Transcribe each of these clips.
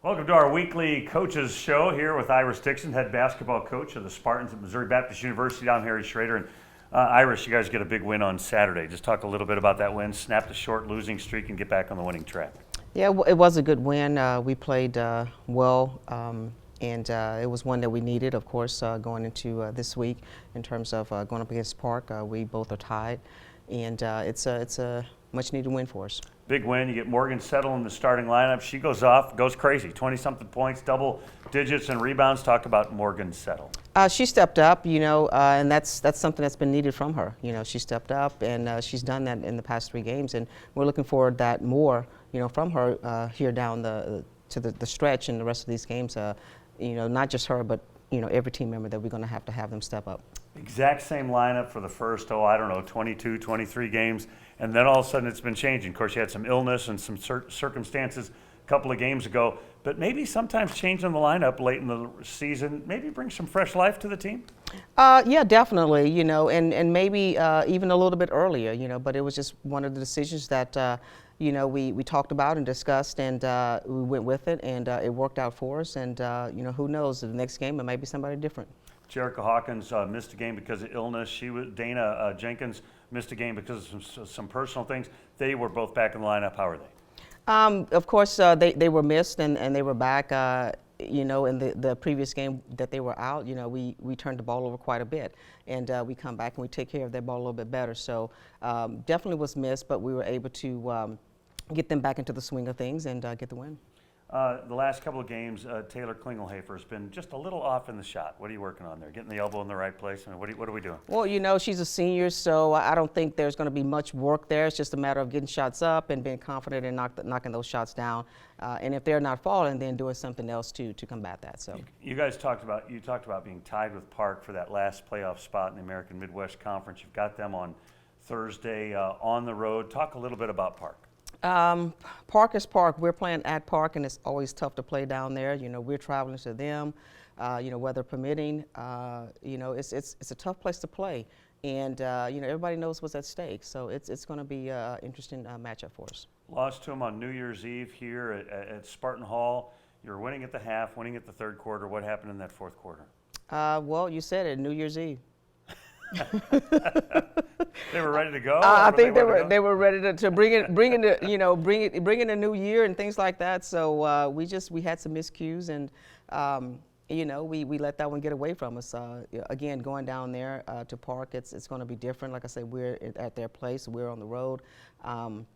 Welcome to our weekly coaches show here with Iris Dixon, head basketball coach of the Spartans at Missouri Baptist University. I'm Harry Schroeder. And Iris, you guys get a big win on Saturday. Just talk a little bit about that win, snap the short losing streak, and get back on the winning track. Yeah, it was a good win. We played well, and it was one that we needed, of course, going into this week in terms of going up against Park. We both are tied, and it's a much-needed win for us. Big win. You get Morgan Settle in the starting lineup. She goes off, goes crazy. 20-something points, double digits and rebounds. Talk about Morgan Settle. She stepped up, and that's something that's been needed from her. She stepped up, and she's done that in the past 3 games, and we're looking forward to that more, from her here down the stretch and the rest of these games. Not just her, but every team member that we're going to have them step up. Exact same lineup for the first, 22, 23 games, and then all of a sudden it's been changing. Of course, you had some illness and some circumstances a couple of games ago, but maybe sometimes changing the lineup late in the season maybe brings some fresh life to the team? Yeah, definitely, and maybe even a little bit earlier, but it was just one of the decisions that, we talked about and discussed, and we went with it, and it worked out for us, and, who knows, the next game it might be somebody different. Jerica Hawkins missed a game because of illness. Dana Jenkins missed a game because of some personal things. They were both back in the lineup. How are they? Of course, they were missed and they were back. In the previous game that they were out, we turned the ball over quite a bit, and we come back and we take care of that ball a little bit better. So definitely was missed, but we were able to get them back into the swing of things and get the win. The last couple of games, Taylor Klingelhofer has been just a little off in the shot. What are you working on there? Getting the elbow in the right place? I mean, what are we doing? Well, she's a senior, so I don't think there's going to be much work there. It's just a matter of getting shots up and being confident in knocking those shots down. And if they're not falling, then doing something else to combat that. So you guys talked about being tied with Park for that last playoff spot in the American Midwest Conference. You've got them on Thursday on the road. Talk a little bit about Park. Park is Park. We're playing at Park, and it's always tough to play down there. We're traveling to them, weather permitting. It's a tough place to play, and everybody knows what's at stake. So it's going to be an interesting matchup for us. Lost to them on New Year's Eve here at Spartan Hall. You're winning at the half, winning at the third quarter. What happened in that fourth quarter? Well, you said it, New Year's Eve. They were ready to go. I think they were ready to bring in the new year and things like that. So we had some miscues, and we let that one get away from us. Again, going down there to Park, it's going to be different. Like I said, we're at their place. We're on the road. And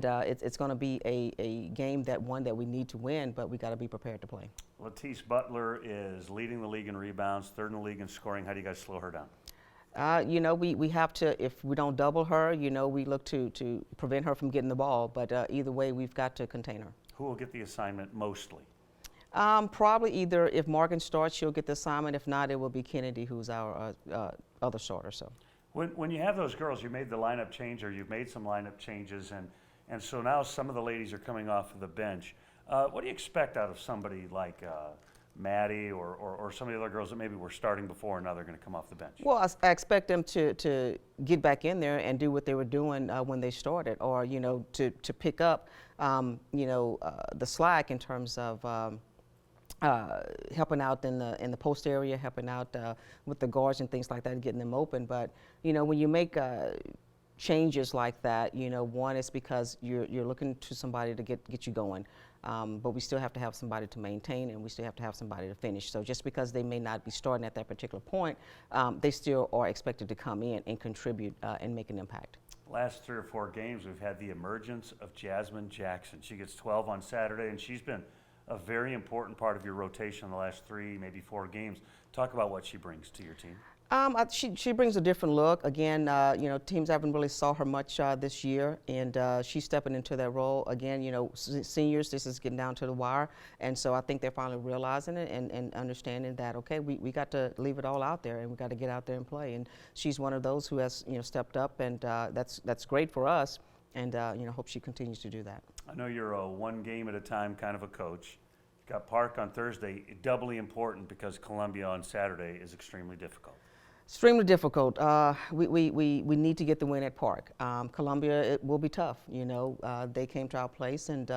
it's going to be a game that we need to win, but we got to be prepared to play. Latisse Butler is leading the league in rebounds, third in the league in scoring. How do you guys slow her down? We have to, if we don't double her, we look to prevent her from getting the ball. But either way, we've got to contain her. Who will get the assignment mostly? Probably either if Morgan starts, she'll get the assignment. If not, it will be Kennedy, who's our other starter. So. When you have those girls, you made the lineup change, or you've made some lineup changes, and so now some of the ladies are coming off of the bench. What do you expect out of somebody like Maddie or some of the other girls that maybe were starting before and now they're going to come off the bench? Well, I expect them to get back in there and do what they were doing when they started, or to pick up the slack in terms of helping out in the post area, helping out with the guards and things like that, getting them open. But when you make changes like that, one is because you're looking to somebody to get you going. But we still have to have somebody to maintain, and we still have to have somebody to finish. So just because they may not be starting at that particular point, they still are expected to come in and contribute and make an impact. Last 3 or 4 games, we've had the emergence of Jasmine Jackson. She gets 12 on Saturday, and she's been a very important part of your rotation in the last 3, maybe 4 games. Talk about what she brings to your team. She brings a different look. Again, teams haven't really saw her much this year, and she's stepping into that role. Again, seniors, this is getting down to the wire, and so I think they're finally realizing it and understanding that, okay, we got to leave it all out there, and we got to get out there and play. And she's one of those who has, stepped up, and that's great for us, and hope she continues to do that. I know you're a one game at a time kind of a coach. You've got Park on Thursday, doubly important because Columbia on Saturday is extremely difficult. Extremely difficult. We need to get the win at Park. Columbia, it will be tough. They came to our place, and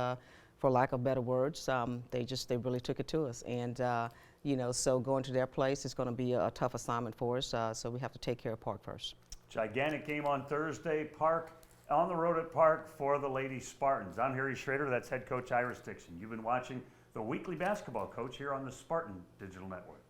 for lack of better words. They really took it to us, and you know, so going to their place is going to be a tough assignment for us. So we have to take care of Park first. Gigantic game on Thursday. Park on the road at Park for the Lady Spartans. I'm Harry Schroeder. That's head coach Iris Dixon. You've been watching the Weekly Basketball Coach here on the Spartan Digital Network.